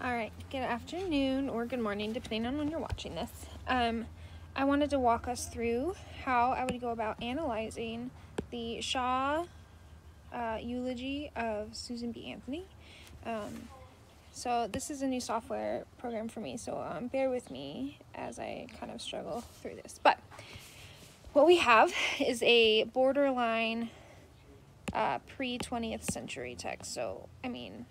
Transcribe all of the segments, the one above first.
Alright, good afternoon or good morning, depending on when you're watching this. I wanted to walk us through how I would go about analyzing the Shaw eulogy of Susan B. Anthony. So this is a new software program for me, so bear with me as I kind of struggle through this. But what we have is a borderline pre-20th century text. So, I mean,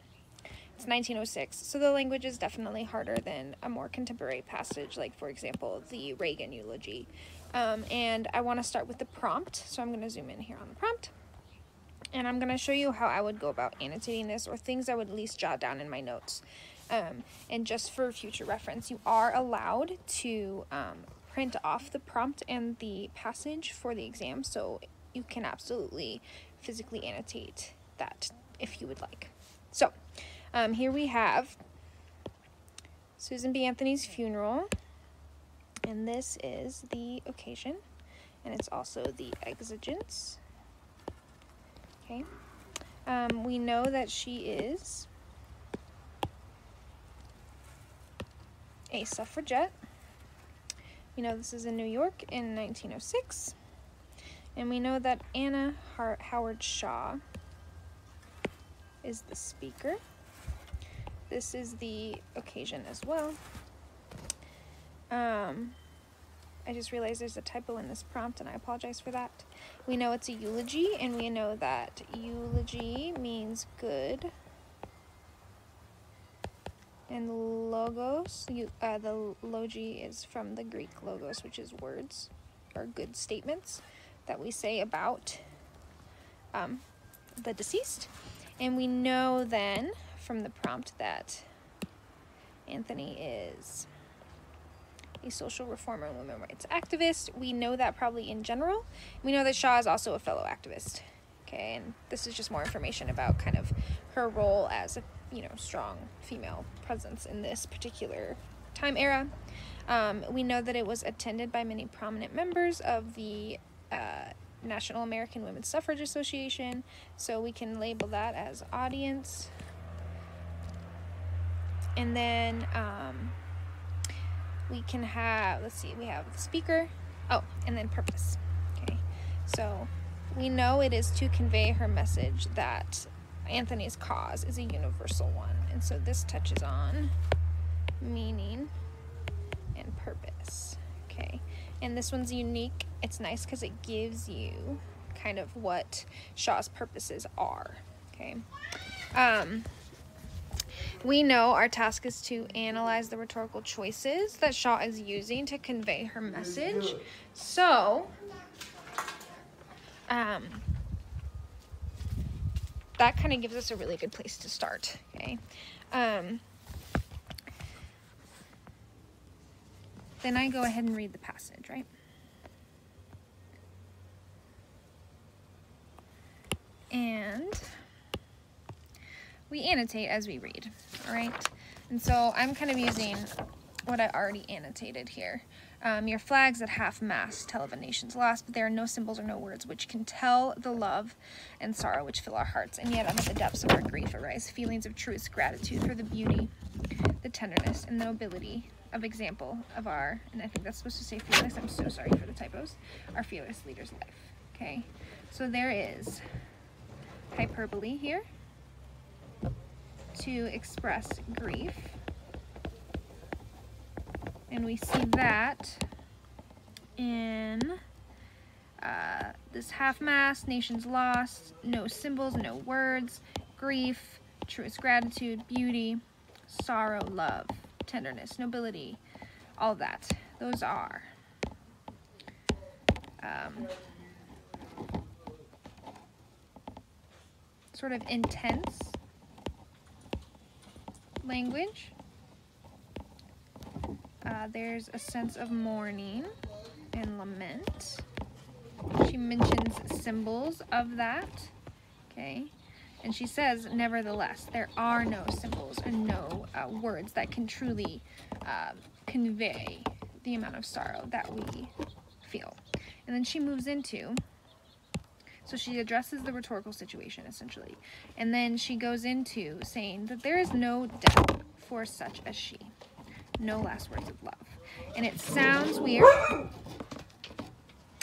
it's 1906, so the language is definitely harder than a more contemporary passage, like, for example, the Reagan eulogy. And I want to start with the prompt, so I'm going to zoom in here on the prompt. And I'm going to show you how I would go about annotating this, or things I would at least jot down in my notes. And just for future reference, you are allowed to print off the prompt and the passage for the exam, so you can absolutely physically annotate that if you would like. So, here we have Susan B. Anthony's funeral, and this is the occasion, and it's also the exigence. Okay, we know that she is a suffragette. We know this is in New York in 1906, and we know that Anna Howard Shaw is the speaker. This is the occasion as well. I just realized there's a typo in this prompt, and I apologize for that. We know it's a eulogy, and we know that eulogy means good. And logos, the logi is from the Greek logos, which is words or good statements that we say about the deceased. And we know then from the prompt that Anthony is a social reformer and women's rights activist. We know that probably in general. We know that Shaw is also a fellow activist. Okay, and this is just more information about kind of her role as a, strong female presence in this particular time era. We know that it was attended by many prominent members of the National American Women's Suffrage Association, so we can label that as audience. And then we can have, we have the speaker, and then purpose. Okay, so we know it is to convey her message that Anthony's cause is a universal one, and so this touches on meaning and purpose. Okay, and this one's unique. It's nice because it gives you kind of what Shaw's purposes are. Okay, we know our task is to analyze the rhetorical choices that Shaw is using to convey her message. So, that kind of gives us a really good place to start. Okay. Then I go ahead and read the passage, right? And we annotate as we read, all right? And so I'm kind of using what I already annotated here. Your flags at half-mast tell of a nation's loss, but there are no symbols or no words which can tell the love and sorrow which fill our hearts, and yet out of the depths of our grief arise feelings of truest gratitude for the beauty, the tenderness, and the nobility of example of our, and I think that's supposed to say fearless, I'm so sorry for the typos, our fearless leader's life. Okay, so there is hyperbole here to express grief, and we see that in this half-mast, nation's lost, no symbols, no words, grief, truest gratitude, beauty, sorrow, love, tenderness, nobility, all that. Those are sort of intense language. There's a sense of mourning and lament. She mentions symbols of that, okay? And she says, nevertheless, there are no symbols and no words that can truly convey the amount of sorrow that we feel. And then she moves into, so she addresses the rhetorical situation, essentially. And then she goes into saying that there is no death for such as she. No last words of love. And it sounds weird.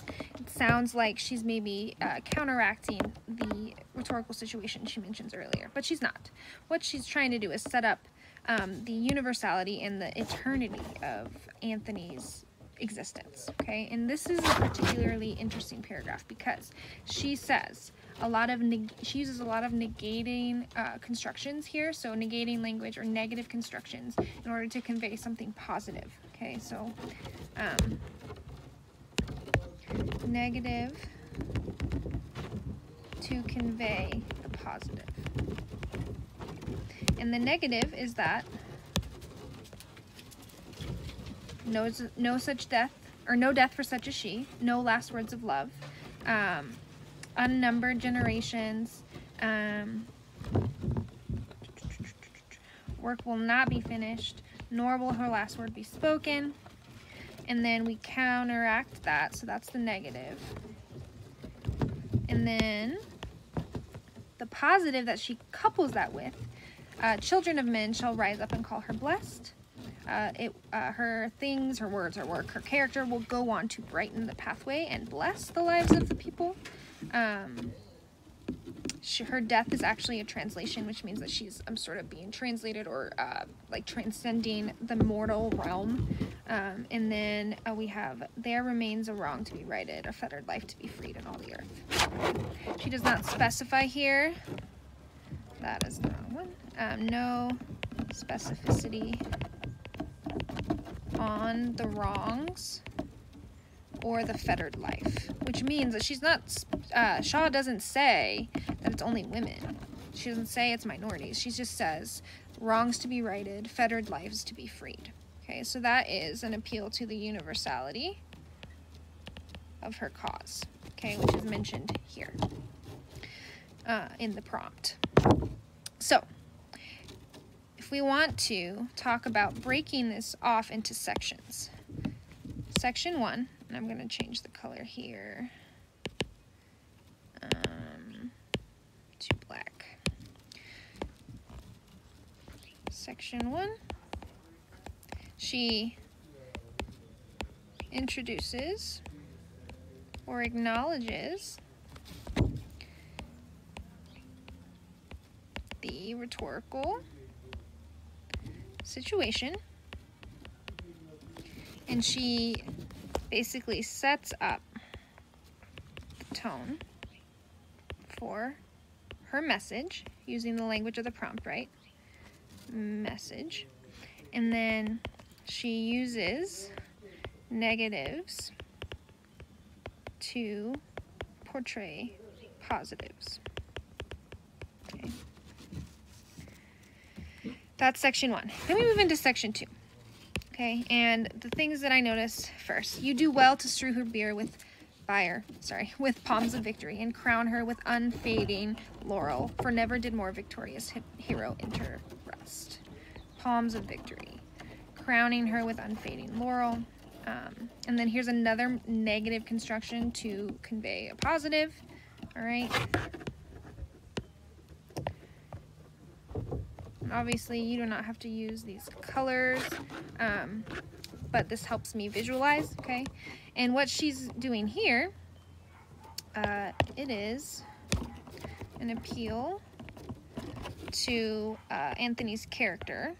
It sounds like she's maybe counteracting the rhetorical situation she mentions earlier, but she's not. What she's trying to do is set up the universality and the eternity of Anthony's existence, okay? And this is a particularly interesting paragraph because she says she uses a lot of negating constructions here, so negating language or negative constructions in order to convey something positive, okay? So negative to convey the positive. And the negative is that no such death, or no death for such as she, no last words of love, unnumbered generations, work will not be finished, nor will her last word be spoken. And then we counteract that, so that's the negative. And then the positive that she couples that with, children of men shall rise up and call her blessed. Her things, her words, her work, her character will go on to brighten the pathway and bless the lives of the people. Her death is actually a translation, which means that she's sort of being translated or like transcending the mortal realm. And then we have, there remains a wrong to be righted, a fettered life to be freed in all the earth. She does not specify here. That is the wrong one. No specificity on the wrongs or the fettered life, which means that she's not, Shaw doesn't say that it's only women. She doesn't say it's minorities. She just says wrongs to be righted, fettered lives to be freed. Okay, so that is an appeal to the universality of her cause, okay, which is mentioned here in the prompt. So, if we want to talk about breaking this off into sections, section 1, and I'm going to change the color here to black. Section 1, she introduces or acknowledges the rhetorical situation, and she basically sets up the tone for her message using the language of the prompt, right? Message. And then she uses negatives to portray positives. Okay. That's section 1. Then we move into section 2. Okay, and the things that I noticed first. You do well to strew her bier with palms of victory, and crown her with unfading laurel, for never did more victorious hero enter rest. Palms of victory. Crowning her with unfading laurel. And then here's another negative construction to convey a positive. All right. Obviously, you do not have to use these colors, but this helps me visualize, okay? And what she's doing here, it is an appeal to Anthony's character,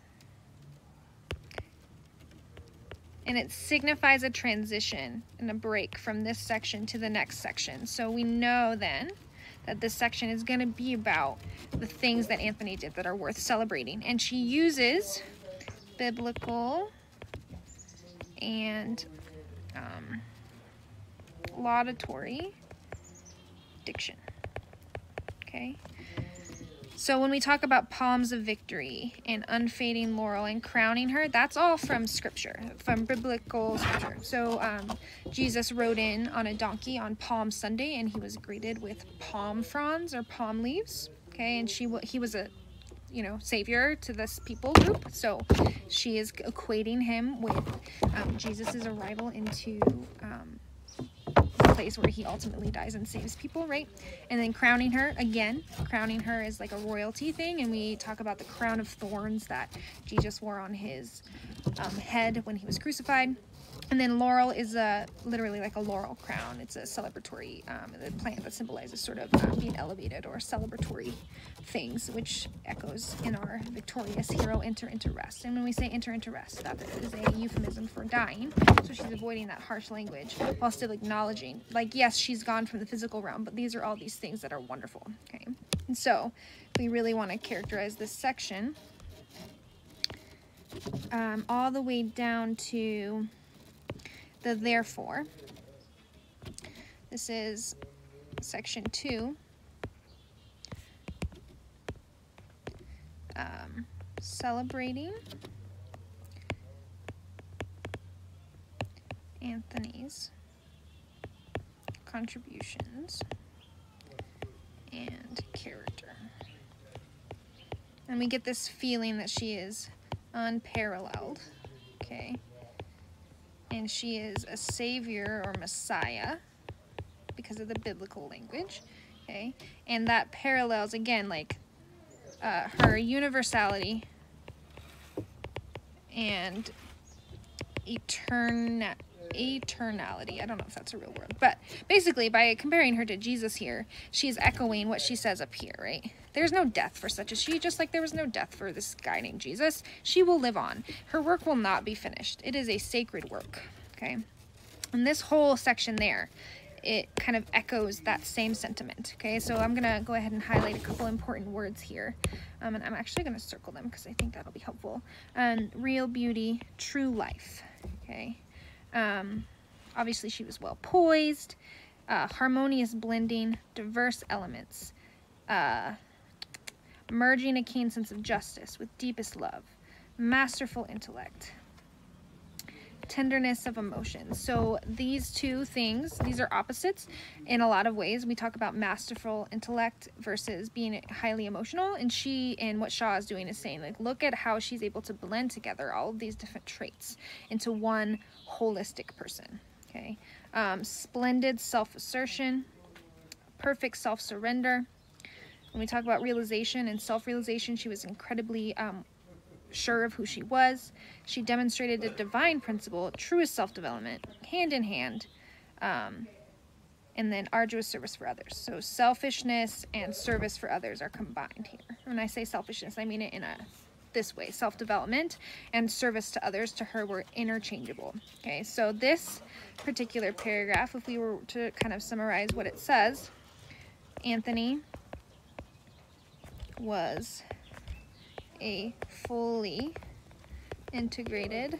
and it signifies a transition and a break from this section to the next section. So we know then that this section is going to be about the things that Anthony did that are worth celebrating. And she uses biblical and laudatory diction. Okay? So when we talk about palms of victory and unfading laurel and crowning her, that's all from scripture, from biblical scripture. So Jesus rode in on a donkey on Palm Sunday, and he was greeted with palm fronds or palm leaves. Okay, and he was a savior to this people group. So she is equating him with Jesus's arrival into place where he ultimately dies and saves people, right? And then crowning her, again, crowning her is like a royalty thing, and we talk about the crown of thorns that Jesus wore on his head when he was crucified. And then laurel is literally like a laurel crown. It's a celebratory plant that symbolizes sort of being elevated or celebratory things, which echoes in our victorious hero, enter into rest. And when we say enter into rest, that is a euphemism for dying. So she's avoiding that harsh language while still acknowledging, like, yes, she's gone from the physical realm, but these are all these things that are wonderful, okay? And so we really want to characterize this section all the way down to the therefore. This is section 2. Celebrating Anthony's contributions and character. And we get this feeling that she is unparalleled, okay? And she is a savior or messiah because of the biblical language, okay? And that parallels, again, like her universality and eternality. I don't know if that's a real word, but basically by comparing her to Jesus here, she's echoing what she says up here, right? There's no death for such as she, just like there was no death for this guy named Jesus. She will live on. Her work will not be finished. It is a sacred work, okay? And this whole section there, it kind of echoes that same sentiment, okay? So I'm gonna go ahead and highlight a couple important words here, and I'm actually gonna circle them because I think that'll be helpful. Real beauty, true life, okay? Obviously she was well poised, harmonious blending, diverse elements, merging a keen sense of justice with deepest love, masterful intellect, tenderness of emotion. So these two things, these are opposites in a lot of ways. We talk about masterful intellect versus being highly emotional, and what Shaw is doing is saying, like, look at how she's able to blend together all of these different traits into one holistic person, okay? Splendid self-assertion, perfect self-surrender. When we talk about realization and self-realization, she was incredibly sure of who she was. She demonstrated a divine principle, truest self-development, hand in hand, and then arduous service for others. So selfishness and service for others are combined here. When I say selfishness, I mean it in this way. Self-development and service to others to her were interchangeable. Okay, so this particular paragraph, if we were to kind of summarize what it says, Anthony was a fully integrated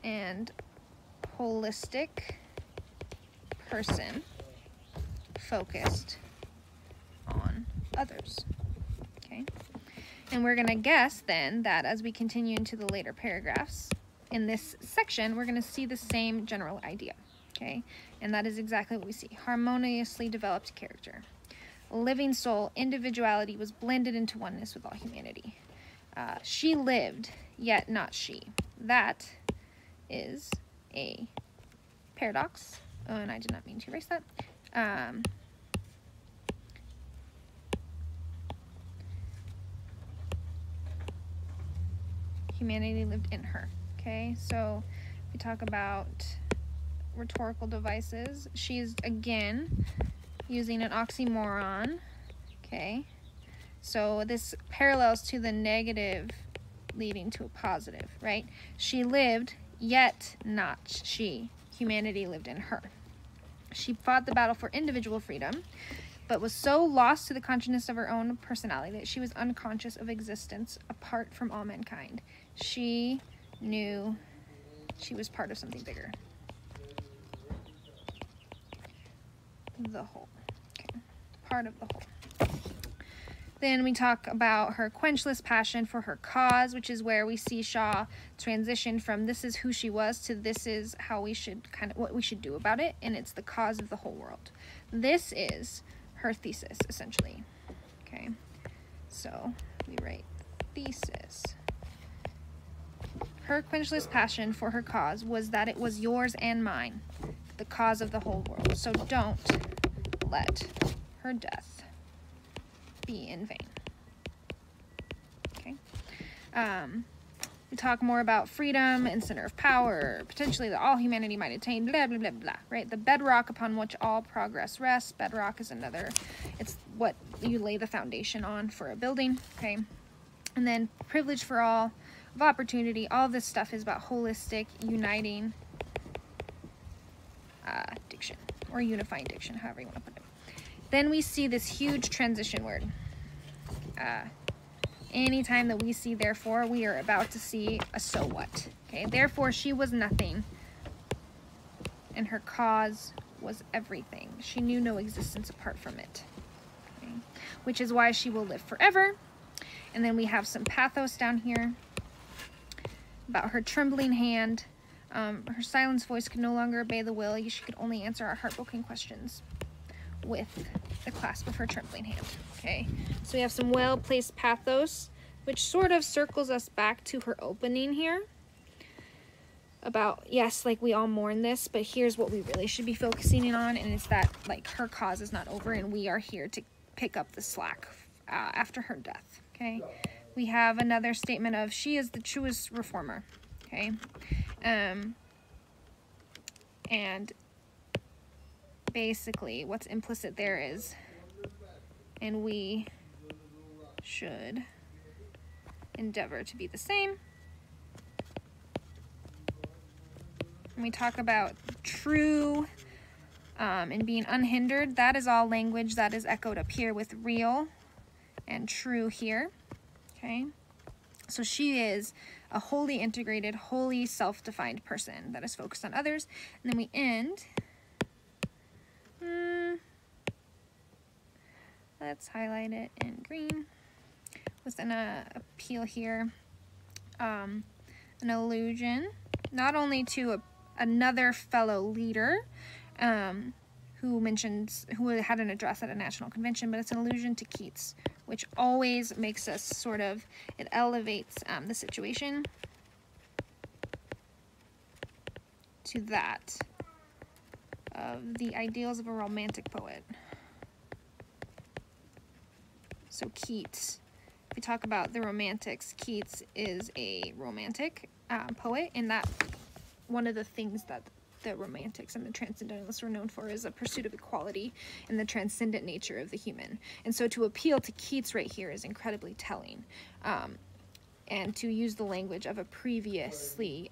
and holistic person focused on others, okay? And we're going to guess then that as we continue into the later paragraphs in this section, we're going to see the same general idea, okay? And that is exactly what we see. Harmoniously developed character. Living soul, individuality was blended into oneness with all humanity. She lived, yet not she. That is a paradox. Oh, and I did not mean to erase that. Humanity lived in her. Okay, so we talk about rhetorical devices. She's, again, using an oxymoron, okay? So this parallels to the negative leading to a positive, right? She lived, yet not she. Humanity lived in her. She fought the battle for individual freedom, but was so lost to the consciousness of her own personality that she was unconscious of existence apart from all mankind. She knew she was part of something bigger. The whole. Okay. Part of the whole. Then we talk about her quenchless passion for her cause, which is where we see Shaw transition from this is who she was to this is how we should what we should do about it, and it's the cause of the whole world. This is her thesis, essentially. Okay, so we write thesis. Her quenchless passion for her cause was that it was yours and mine. The the cause of the whole world. So don't let her death be in vain. Okay. We talk more about freedom and center of power, potentially that all humanity might attain, blah, blah, blah, blah, right? The bedrock upon which all progress rests. Bedrock is another, it's what you lay the foundation on for a building, okay? And then privilege for all, of opportunity, all this stuff is about holistic, uniting diction, or unifying diction, however you want to put it. Then we see this huge transition word. Anytime that we see therefore, we are about to see a so what. Okay, therefore she was nothing, and her cause was everything. She knew no existence apart from it. Okay? Which is why she will live forever. And then we have some pathos down here about her trembling hand. Her silenced voice could no longer obey the will. She could only answer our heartbroken questions with the clasp of her trembling hand. Okay, so we have some well-placed pathos, which sort of circles us back to her opening here about, yes, like we all mourn this, but here's what we really should be focusing on, and it's that like her cause is not over, and we are here to pick up the slack after her death. Okay, we have another statement of she is the truest reformer. Okay, and basically what's implicit there is, and we should endeavor to be the same. And we talk about true and being unhindered. That is all language that is echoed up here with real and true here. Okay, so she is a wholly integrated, wholly self-defined person that is focused on others. And then we end. Let's highlight it in green with an appeal here, an allusion not only to another fellow leader who had an address at a national convention, but it's an allusion to Keats, which always makes us sort of, it elevates the situation to that of the ideals of a romantic poet. So Keats, if we talk about the romantics, Keats is a romantic poet, and that one of the things that the romantics and the transcendentalists were known for is a pursuit of equality and the transcendent nature of the human. And so to appeal to Keats right here is incredibly telling. And to use the language of a previously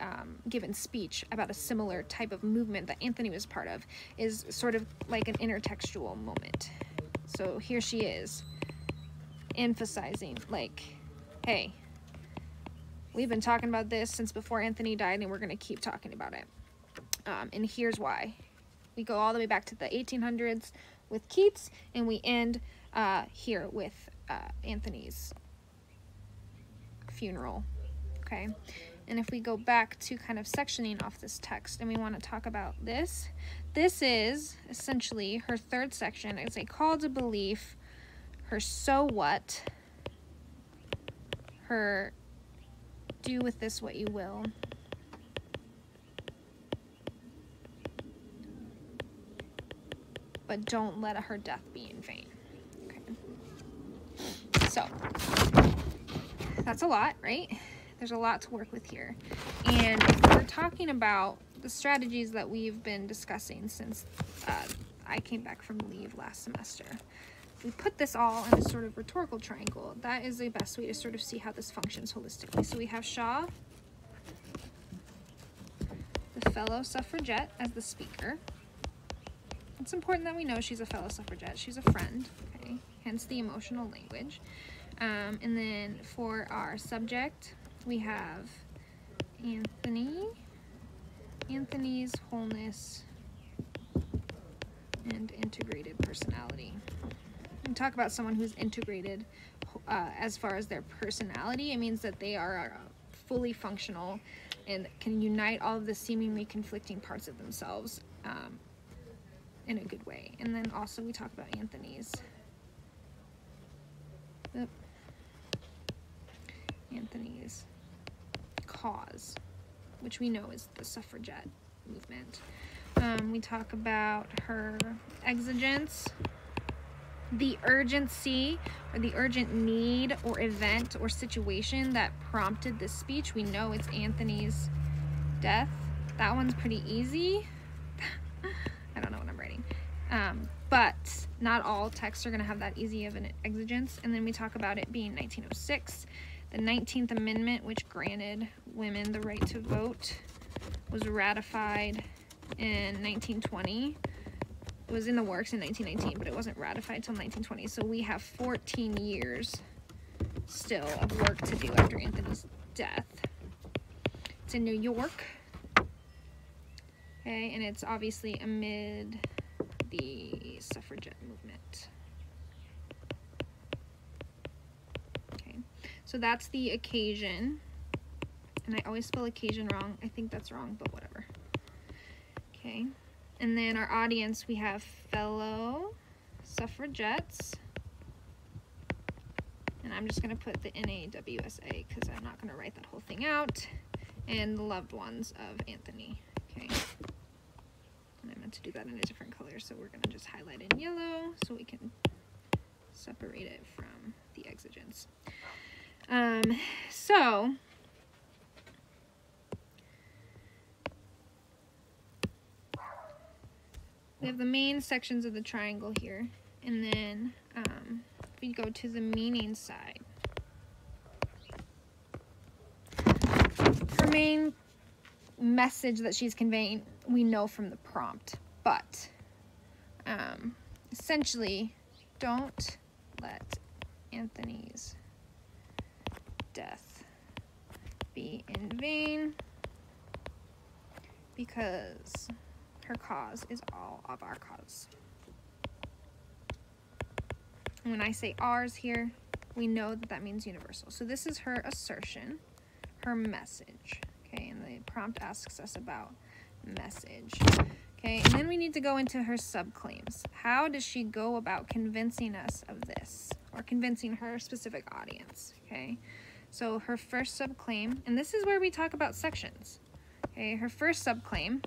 given speech about a similar type of movement that Anthony was part of is sort of like an intertextual moment. So here she is, emphasizing like, hey, we've been talking about this since before Anthony died, and we're going to keep talking about it. And here's why. We go all the way back to the 1800s with Keats, and we end here with Anthony's funeral. Okay, and if we go back to kind of sectioning off this text, and we want to talk about this is essentially her third section. It's a call to belief, her so what, her do with this what you will, but don't let her death be in vain. Okay. So that's a lot, right? There's a lot to work with here. And we're talking about the strategies that we've been discussing since I came back from leave last semester. If we put this all in a sort of rhetorical triangle, that is the best way to sort of see how this functions holistically. So we have Shaw, the fellow suffragette, as the speaker. It's important that we know she's a fellow suffragette. She's a friend, okay? Hence the emotional language. And then for our subject, we have Anthony's wholeness and integrated personality. We talk about someone who's integrated as far as their personality. It means that they are fully functional and can unite all of the seemingly conflicting parts of themselves in a good way. And then also we talk about Anthony's cause, which we know is the suffragette movement. We talk about her exigence, the urgency or the urgent need or event or situation that prompted this speech. We know it's Anthony's death. That one's pretty easy. I don't know what I'm writing. But not all texts are going to have that easy of an exigence. And then we talk about it being 1906. The 19th Amendment, which granted women the right to vote, was ratified in 1920. It was in the works in 1919, but it wasn't ratified until 1920. So we have 14 years still of work to do after Anthony's death. It's in New York. Okay, and it's obviously amid the suffragette movement. Okay, so that's the occasion. And I always spell occasion wrong. I think that's wrong, but whatever. Okay, and then our audience, we have fellow suffragettes. And I'm just going to put the NAWSA because I'm not going to write that whole thing out. And the loved ones of Anthony. Okay. And I meant to do that in a different color, so we're going to just highlight in yellow so we can separate it from the exigence. So we have the main sections of the triangle here, and then if we go to the meaning side, her main message that she's conveying, we know from the prompt, but essentially, don't let Anthony's death be in vain, because her cause is all of our cause. And when I say ours here, we know that that means universal. So this is her assertion, her message. Okay, and the prompt asks us about message. Okay, and then we need to go into her subclaims. How does she go about convincing us of this, or convincing her specific audience? Okay, so her first subclaim, and this is where we talk about sections. Okay, her first subclaim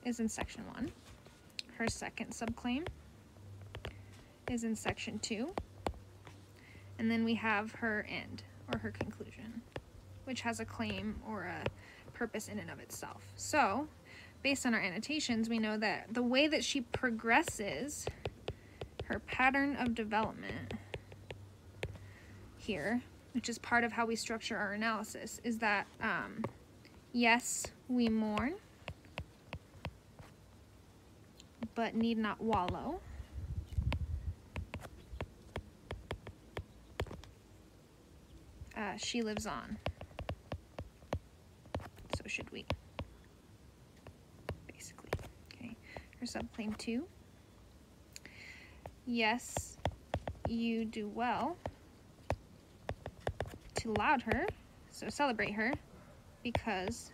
is in section 1. Her second subclaim is in section 2. And then we have her end, or her conclusion, which has a claim or a purpose in and of itself. So, based on our annotations, we know that the way that she progresses, her pattern of development here, which is part of how we structure our analysis, is that, yes, we mourn, but need not wallow. She lives on. So should we. Basically. Okay. Her subclaim 2. Yes, you do well to laud her, so celebrate her, because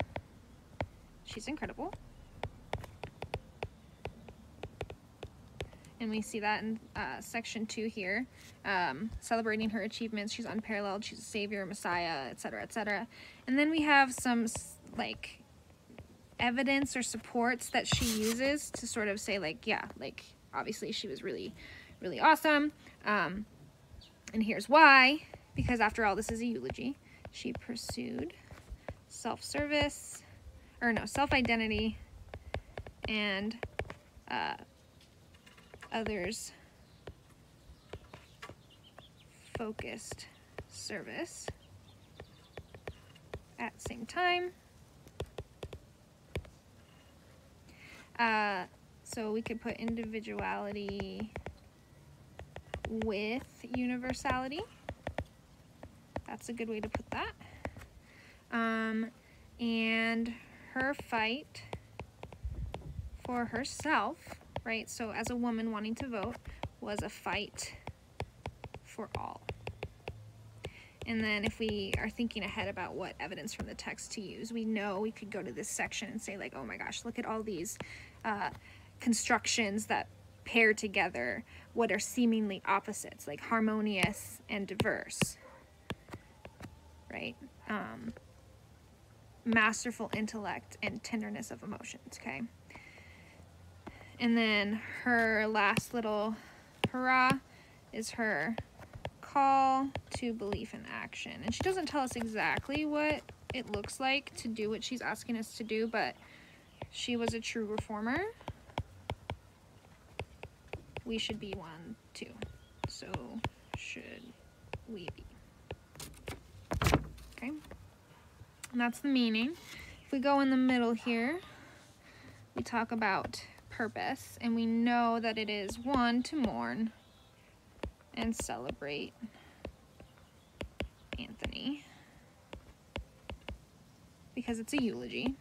she's incredible. And we see that in section 2 here, celebrating her achievements. She's unparalleled, she's a savior, messiah, etc., etc. And then we have some like evidence or supports that she uses to sort of say, like, yeah, like obviously she was really, really awesome. And here's why: because after all, this is a eulogy. She pursued self-identity and others focused service at the same time. So we could put individuality with universality. That's a good way to put that. And her fight for herself, right? So as a woman wanting to vote, was a fight for all. And then if we are thinking ahead about what evidence from the text to use, we know we could go to this section and say, like, oh my gosh, look at all these constructions that pair together what are seemingly opposites, like harmonious and diverse, right? masterful intellect and tenderness of emotions, okay? And then her last little hurrah is her call to belief and action. And she doesn't tell us exactly what it looks like to do what she's asking us to do, but she was a true reformer. We should be one too. So should we be. Okay? And that's the meaning. If we go in the middle here, we talk about purpose, and we know that it is one, to mourn and celebrate Anthony, because it's a eulogy,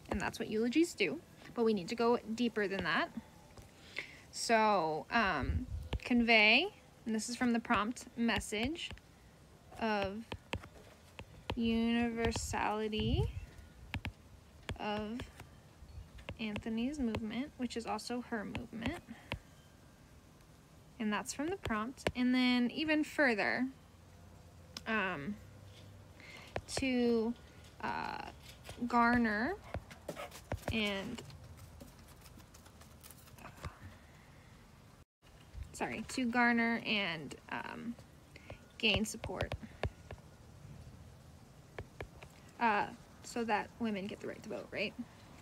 and that's what eulogies do, but we need to go deeper than that. So, convey, and this is from the prompt, message of universality of Anthony's movement, which is also her movement. And that's from the prompt. And then even further, to garner and gain support, so that women get the right to vote, right?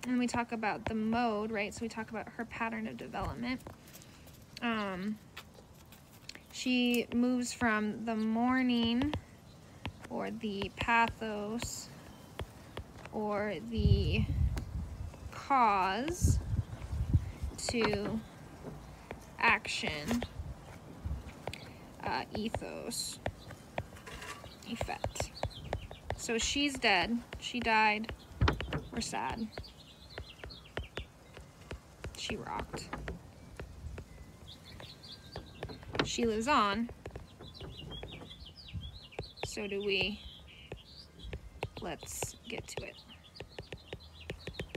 And we talk about the mode, right? So we talk about her pattern of development. She moves from the mourning or the pathos or the cause to action, ethos, effect. So she's dead, she died, we're sad. She rocked. She lives on. So do we. Let's get to it.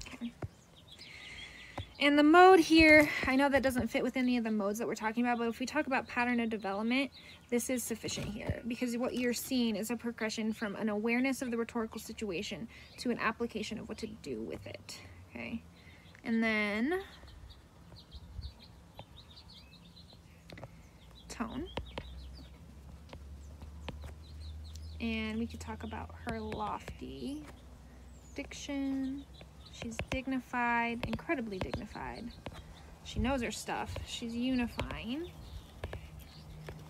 Okay. And the mode here, I know that doesn't fit with any of the modes that we're talking about, but if we talk about pattern of development, this is sufficient here, because what you're seeing is a progression from an awareness of the rhetorical situation to an application of what to do with it. Okay. And then tone. And we could talk about her lofty diction. She's dignified, incredibly dignified. She knows her stuff. She's unifying.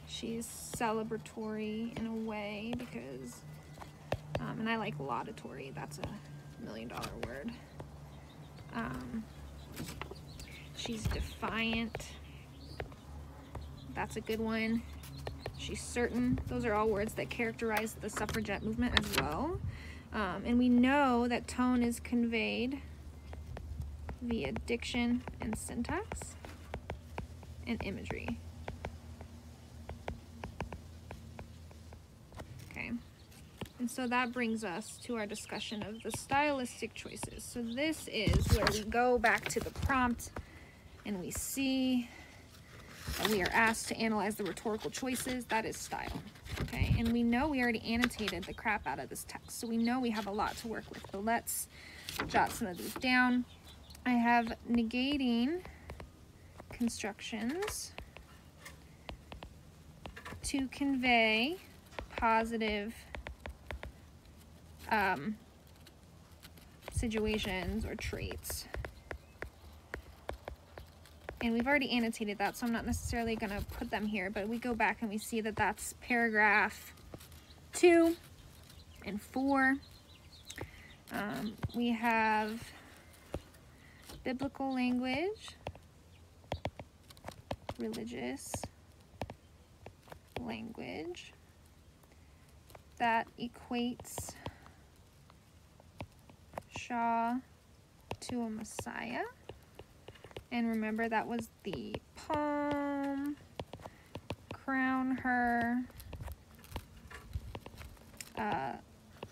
She's celebratory in a way because, and I like laudatory, that's a $1 million word. She's defiant. That's a good one. She's certain. Those are all words that characterize the suffragette movement as well. And we know that tone is conveyed via diction and syntax and imagery. Okay. And so that brings us to our discussion of the stylistic choices. So this is where we go back to the prompt and we see that we are asked to analyze the rhetorical choices. That is style. Okay, and we know we already annotated the crap out of this text, so we know we have a lot to work with. So let's jot some of these down. I have negating constructions to convey positive situations or traits. And we've already annotated that, so I'm not necessarily going to put them here, but we go back and we see that that's paragraph 2 and 4. We have biblical language, religious language that equates Shaw to a Messiah. And remember, that was the palm, crown her,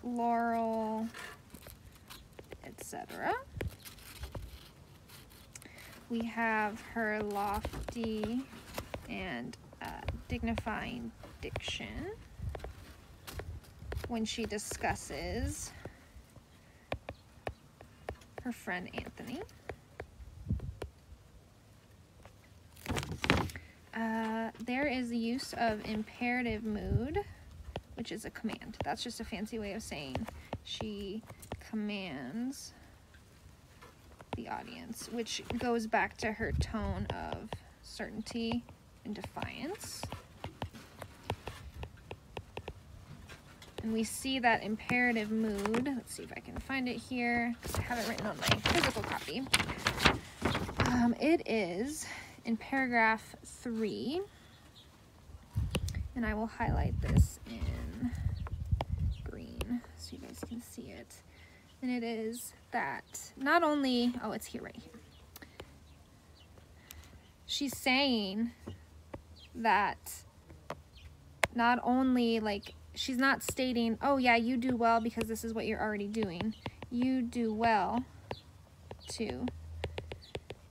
laurel, etc. We have her lofty and dignifying diction when she discusses her friend Anthony. There is the use of imperative mood, which is a command. That's just a fancy way of saying she commands the audience, which goes back to her tone of certainty and defiance. And we see that imperative mood. Let's see if I can find it here, because I have it written on my physical copy. It is in paragraph 3, and I will highlight this in green so you guys can see it. And it is that not only, oh, it's here, right here. She's saying that not only, like, she's not stating, oh yeah, you do well because this is what you're already doing. You do well too.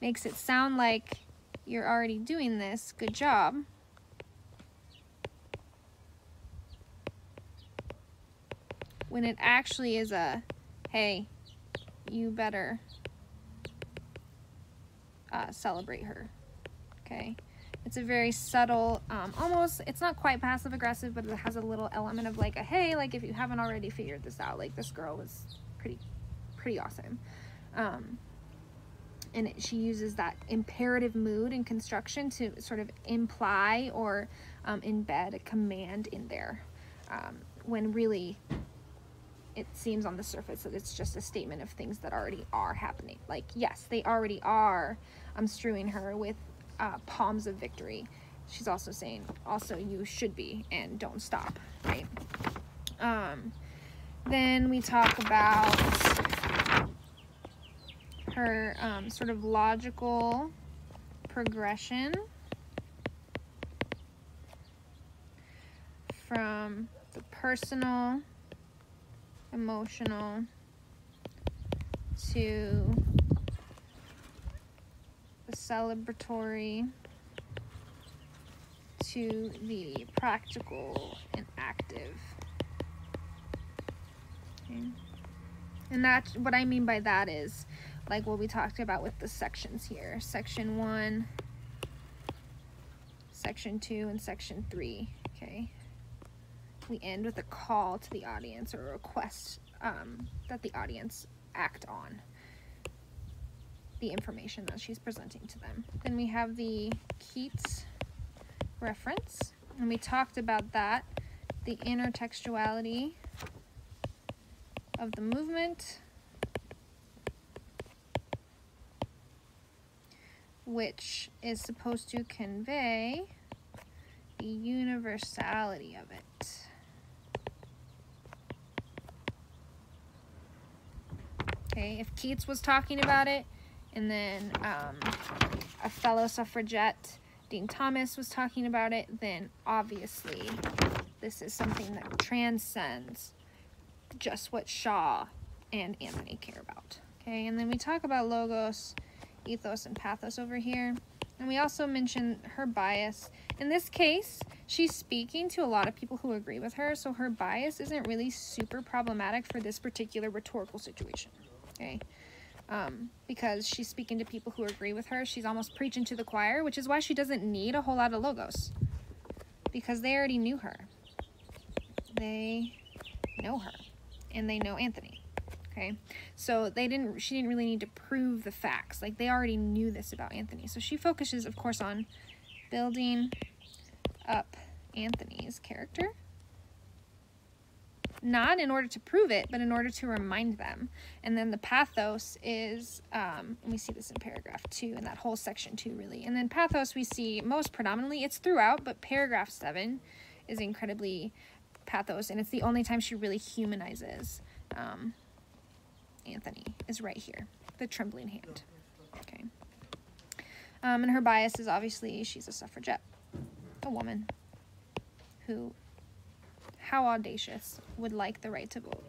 Makes it sound like you're already doing this. Good job. When it actually is a, hey, you better celebrate her. Okay? It's a very subtle, almost, it's not quite passive aggressive, but it has a little element of like a, hey, like if you haven't already figured this out, like this girl was pretty awesome. And she uses that imperative mood in construction to sort of imply or embed a command in there, when really it seems on the surface that it's just a statement of things that already are happening. Like, yes, they already are strewing her with palms of victory. She's also saying, also, you should be, and don't stop, right? Then we talk about her sort of logical progression from the personal, emotional, to the celebratory, to the practical and active. Okay. And that's what I mean by that is like what we talked about with the sections here. Section 1, Section 2, and Section 3. Okay. We end with a call to the audience or a request that the audience act on the information that she's presenting to them. Then we have the Keats reference, and we talked about that, the intertextuality of the movement, which is supposed to convey the universality of it. Okay, if Keats was talking about it, and then a fellow suffragette, Dean Thomas, was talking about it, then obviously this is something that transcends just what Shaw and Anthony care about. Okay, and then we talk about logos, ethos, and pathos over here. And we also mention her bias. In this case, she's speaking to a lot of people who agree with her, so her bias isn't really super problematic for this particular rhetorical situation. Okay, because she's speaking to people who agree with her. She's almost preaching to the choir, which is why she doesn't need a whole lot of logos, because they already knew her. They know her, and they know Anthony. Okay, so she didn't really need to prove the facts. Like, they already knew this about Anthony. So she focuses, of course, on building up Anthony's character. Not in order to prove it, but in order to remind them. And then the pathos is, and we see this in paragraph 2, in that whole section 2, really. And then pathos we see most predominantly, it's throughout, but paragraph 7 is incredibly pathos, and it's the only time she really humanizes Anthony, is right here, the trembling hand. Okay. And her bias is obviously she's a suffragette, a woman who, how audacious, would like the right to vote.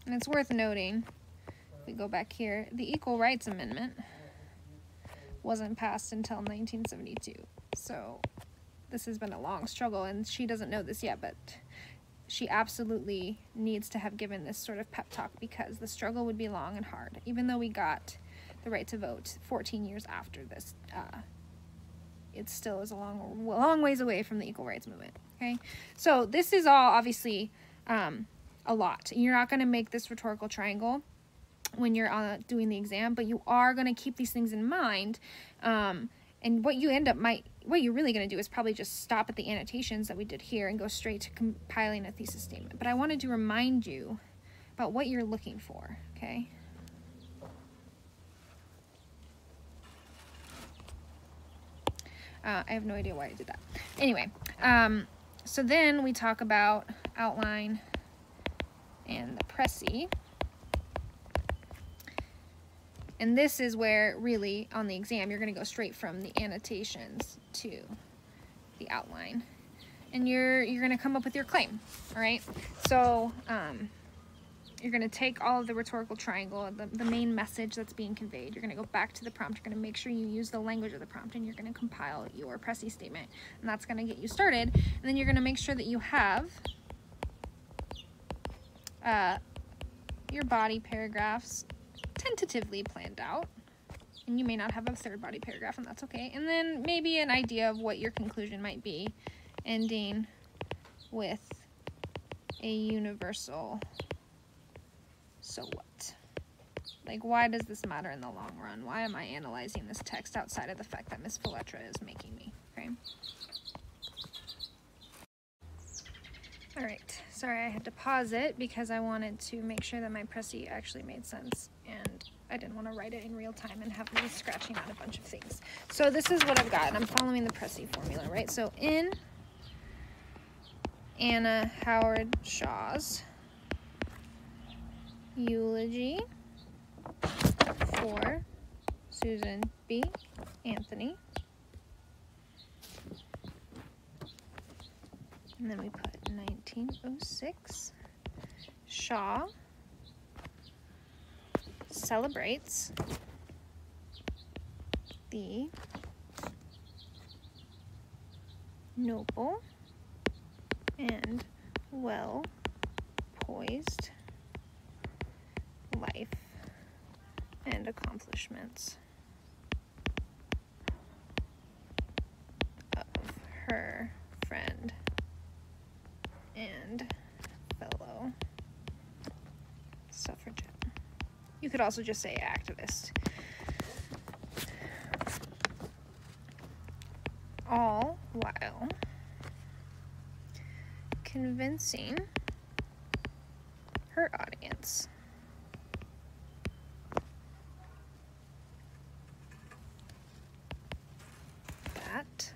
And it's worth noting, if we go back here, the Equal Rights Amendment wasn't passed until 1972. So this has been a long struggle, and she doesn't know this yet, but she absolutely needs to have given this sort of pep talk, because the struggle would be long and hard. Even though we got the right to vote 14 years after this, it still is a long ways away from the equal rights movement. Okay, so this is all obviously a lot. You're not going to make this rhetorical triangle when you're doing the exam, but you are going to keep these things in mind. And what you're really going to do is probably just stop at the annotations that we did here and go straight to compiling a thesis statement. But I wanted to remind you about what you're looking for, okay? I have no idea why I did that. Anyway, so then we talk about outline and the précis. And this is where, really, on the exam, you're going to go straight from the annotations to the outline. And you're going to come up with your claim, all right? So you're going to take all of the rhetorical triangle, the main message that's being conveyed. You're going to go back to the prompt. You're going to make sure you use the language of the prompt, and you're going to compile your précis statement. And that's going to get you started. And then you're going to make sure that you have your body paragraphs tentatively planned out, and you may not have a third body paragraph, and that's okay. And then maybe an idea of what your conclusion might be, ending with a universal so what. Like, why does this matter in the long run? Why am I analyzing this text outside of the fact that Miss Feletra is making me? Okay. All right, sorry, I had to pause it because I wanted to make sure that my précis actually made sense, and I didn't want to write it in real time and have me scratching out a bunch of things. So this is what I've got, and I'm following the précis formula, right? So in Anna Howard Shaw's eulogy for Susan B. Anthony, and then we put 1906, Shaw celebrates the noble and well-poised life and accomplishments of her friend and fellow suffragette. You could also just say activist. All while convincing her audience that,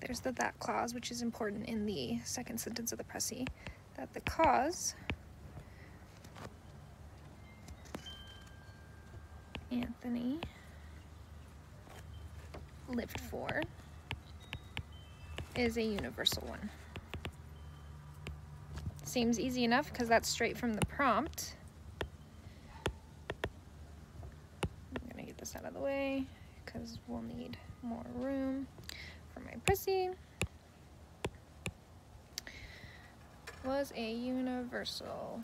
there's the that clause, which is important in the second sentence of the précis, that the cause Anthony lived for is a universal one. Seems easy enough because that's straight from the prompt. I'm gonna get this out of the way because we'll need more room for my précis. Was a universal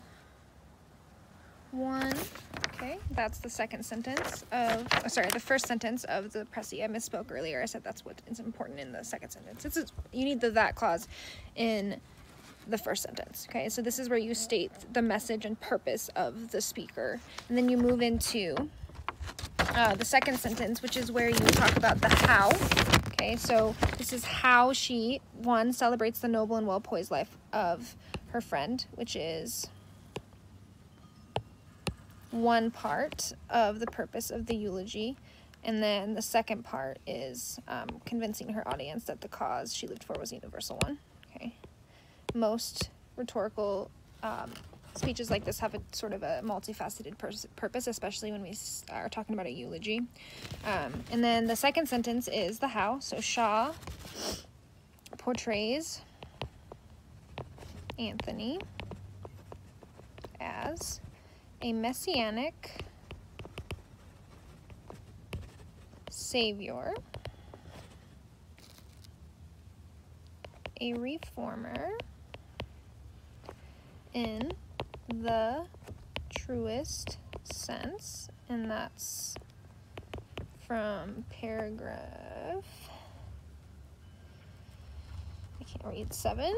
one. Okay, that's the second sentence of, the first sentence of the précis. I misspoke earlier. I said that's what is important in the second sentence. You need the that clause in the first sentence. Okay, so this is where you state the message and purpose of the speaker. And then you move into the second sentence, which is where you talk about the how. Okay, so this is how she, one, celebrates the noble and well-poised life of her friend, which is one part of the purpose of the eulogy, and then the second part is convincing her audience that the cause she lived for was a universal one. Okay, most rhetorical speeches like this have a sort of a multifaceted purpose, especially when we are talking about a eulogy. And then the second sentence is the how. So Shaw portrays Anthony as a messianic savior, a reformer, in the truest sense, and that's from paragraph, I can't read, 7.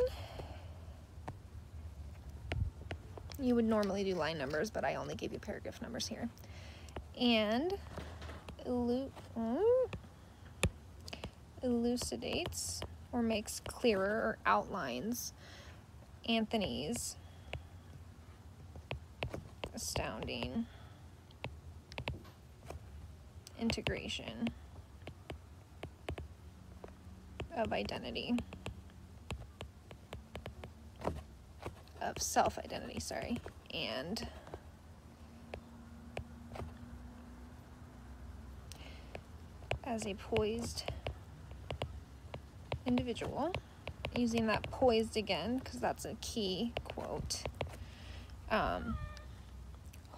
You would normally do line numbers, but I only gave you paragraph numbers here. And elucidates or makes clearer or outlines Anthony's astounding integration of identity, of self-identity, sorry, and as a poised individual, using that poised again because that's a key quote,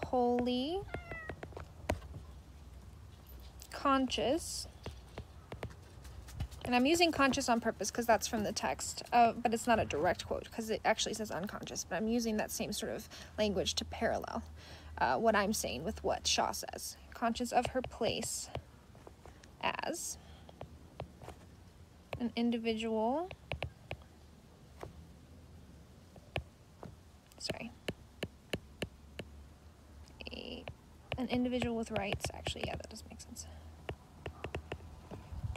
wholly conscious, and I'm using conscious on purpose because that's from the text, but it's not a direct quote because it actually says unconscious, but I'm using that same sort of language to parallel what I'm saying with what Shaw says. Conscious of her place as an individual, an individual with rights, actually, yeah, that does make sense.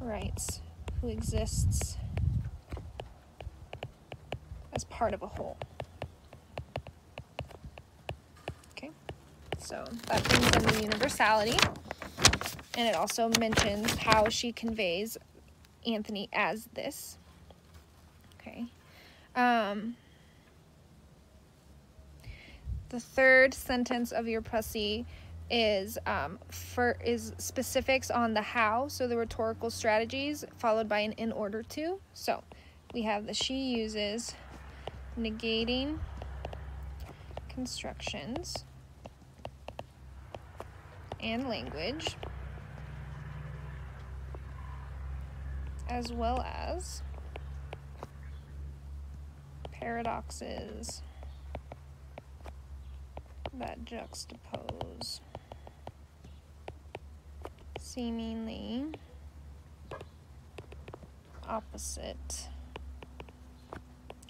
Rights, who exists as part of a whole. Okay, so that brings in the universality, and it also mentions how she conveys Anthony as this. Okay. The third sentence of your précis is specifics on the how, so the rhetorical strategies, followed by an in order to. So we have the she uses negating constructions and language, as well as paradoxes that juxtapose seemingly opposite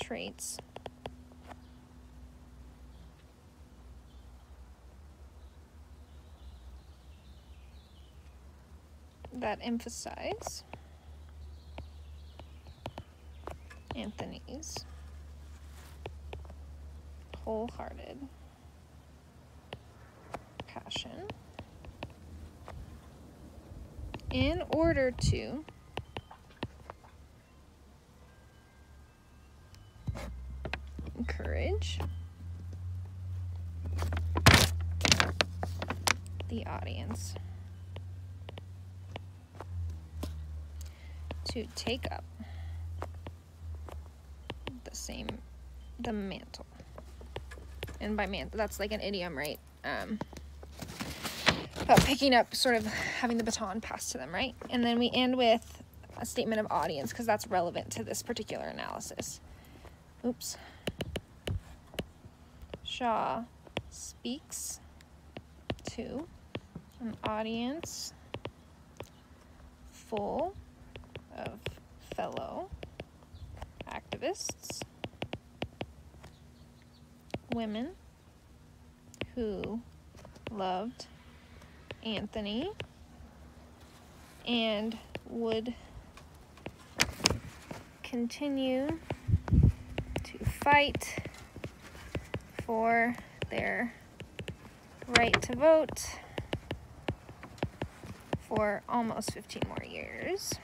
traits that emphasize Anthony's wholehearted passion in order to encourage the audience to take up the mantle. And by mantle, that's like an idiom, right? About picking up, sort of having the baton passed to them, right? And then we end with a statement of audience because that's relevant to this particular analysis. Oops. Shaw speaks to an audience full of fellow activists, women who loved Anthony and would continue to fight for their right to vote for almost 15 more years.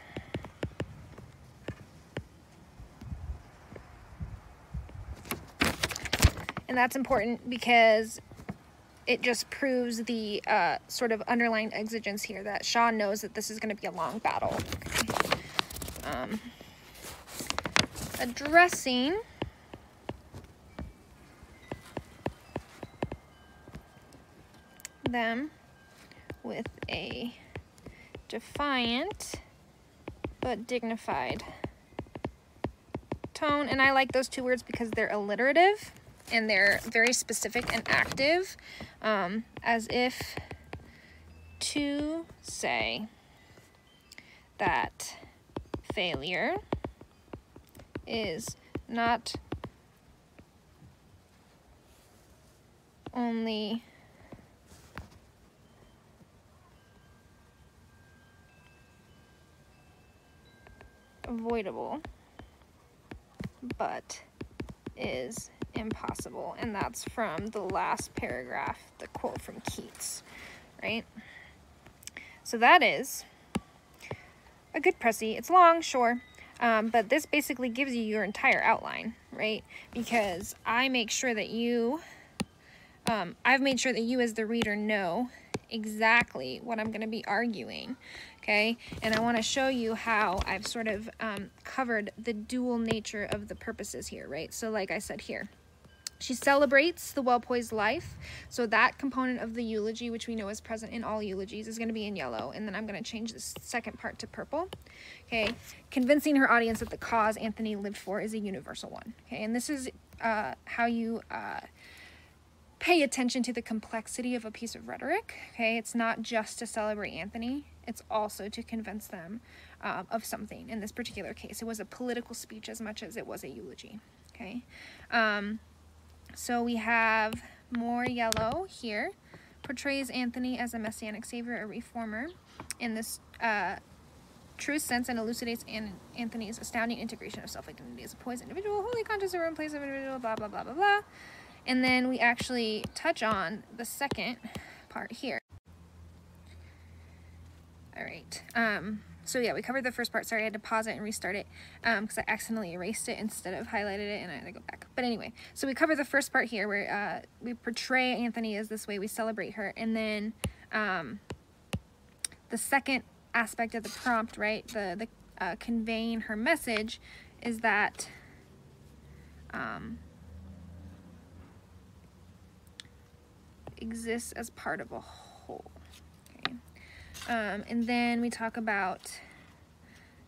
And that's important because it just proves the sort of underlying exigence here that Shaw knows that this is going to be a long battle. Okay. Addressing them with a defiant but dignified tone, and I like those two words because they're alliterative. and they're very specific and active, as if to say that failure is not only avoidable, but is impossible. And that's from the last paragraph, the quote from Keats, right? So that is a good précis. It's long, sure, but this basically gives you your entire outline, right? Because I make sure that you, I've made sure that you as the reader know exactly what I'm going to be arguing, okay? And I want to show you how I've sort of covered the dual nature of the purposes here, right? So like I said here, she celebrates the well-poised life. So that component of the eulogy, which we know is present in all eulogies, is going to be in yellow. And then I'm going to change this second part to purple. Okay, convincing her audience that the cause Anthony lived for is a universal one. Okay, and this is how you pay attention to the complexity of a piece of rhetoric. Okay, it's not just to celebrate Anthony. It's also to convince them of something. In this particular case, it was a political speech as much as it was a eulogy. Okay. So we have more yellow here. Portrays Anthony as a messianic savior, a reformer, in this true sense, and elucidates Anthony's astounding integration of self-identity as a poised individual, wholly conscious of her own place of individual, blah, blah, blah, blah, blah. And then we actually touch on the second part here. All right. So yeah, we covered the first part. Sorry, I had to pause it and restart it because I accidentally erased it instead of highlighted it, and I had to go back. But anyway, so we covered the first part here where we portray Anthony as this way, we celebrate her, and then the second aspect of the prompt, right, the conveying her message, is that exists as part of a whole. Okay. And then we talk about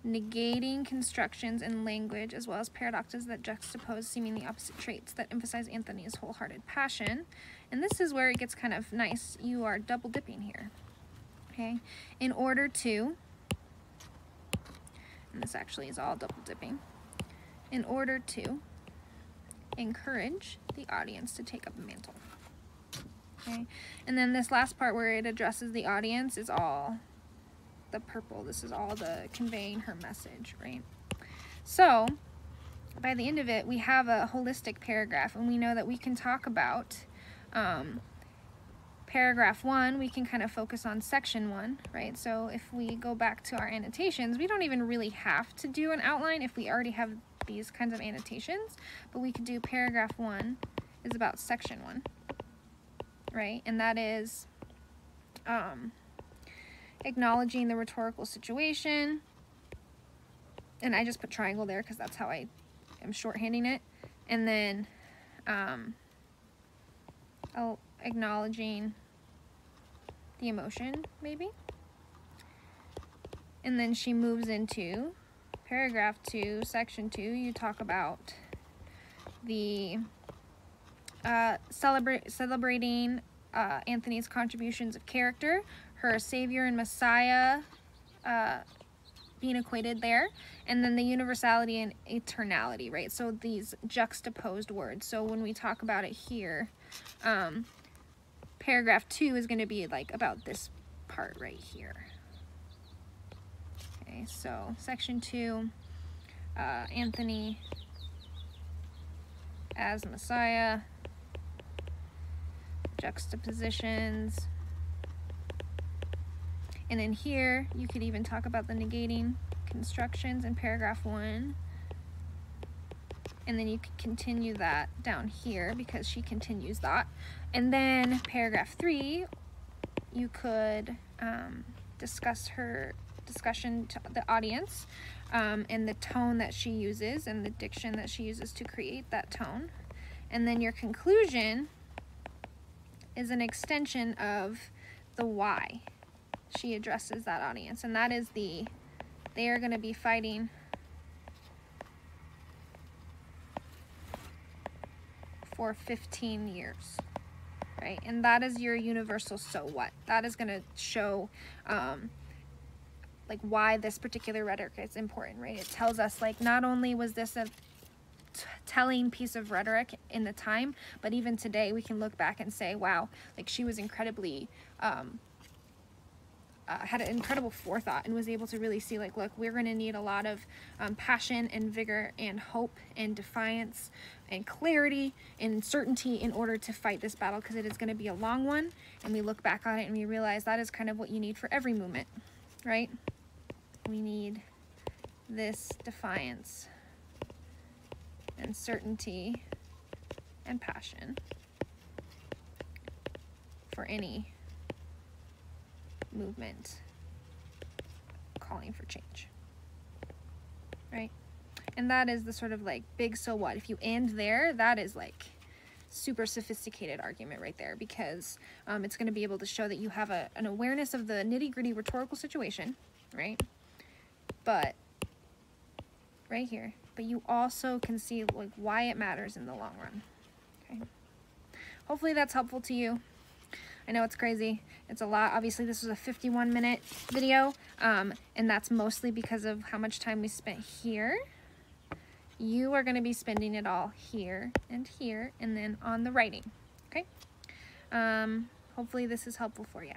negating constructions in language as well as paradoxes that juxtapose seemingly opposite traits that emphasize Anthony's wholehearted passion. And this is where it gets kind of nice. You are double dipping here. Okay, in order to, and this actually is all double dipping, in order to encourage the audience to take up a mantle. Okay, and then this last part where it addresses the audience is all the purple. This is all the conveying her message, right? So by the end of it, we have a holistic paragraph, and we know that we can talk about paragraph 1. We can kind of focus on section 1, right? So if we go back to our annotations, we don't even really have to do an outline if we already have these kinds of annotations, but we could do paragraph 1 is about section 1, right? And that is acknowledging the rhetorical situation, and I just put triangle there because that's how I am shorthanding it, and then acknowledging the emotion, maybe, and then she moves into paragraph 2, section 2. You talk about the celebrating Anthony's contributions of character, her savior and messiah being equated there, and then the universality and eternality, right? So these juxtaposed words. So when we talk about it here, paragraph 2 is going to be like about this part right here. Okay, so section 2, Anthony as Messiah, juxtapositions, and then here you could even talk about the negating constructions in paragraph 1, and then you could continue that down here because she continues that. And then paragraph 3, you could discuss her discussion to the audience, and the tone that she uses and the diction that she uses to create that tone. And then your conclusion is an extension of the why she addresses that audience, and that is they are going to be fighting for 15 years, right? And that is your universal so what. That is going to show like why this particular rhetoric is important, right? It tells us like not only was this a telling piece of rhetoric in the time, but even today we can look back and say, wow, like she was incredibly had an incredible forethought and was able to really see like, look, we're going to need a lot of passion and vigor and hope and defiance and clarity and certainty in order to fight this battle, because it is going to be a long one. And we look back on it and we realize that is kind of what you need for every movement, right? We need this defiance and certainty and passion for any movement calling for change, right? And that is the sort of like big so what. If you end there, that is like super sophisticated argument right there, because it's going to be able to show that you have an awareness of the nitty-gritty rhetorical situation, right? But right here, but you also can see like why it matters in the long run. Okay, hopefully that's helpful to you. I know it's crazy, it's a lot. Obviously this was a 51-minute video, and that's mostly because of how much time we spent here. You are going to be spending it all here, and then on the writing. Okay, hopefully this is helpful for you.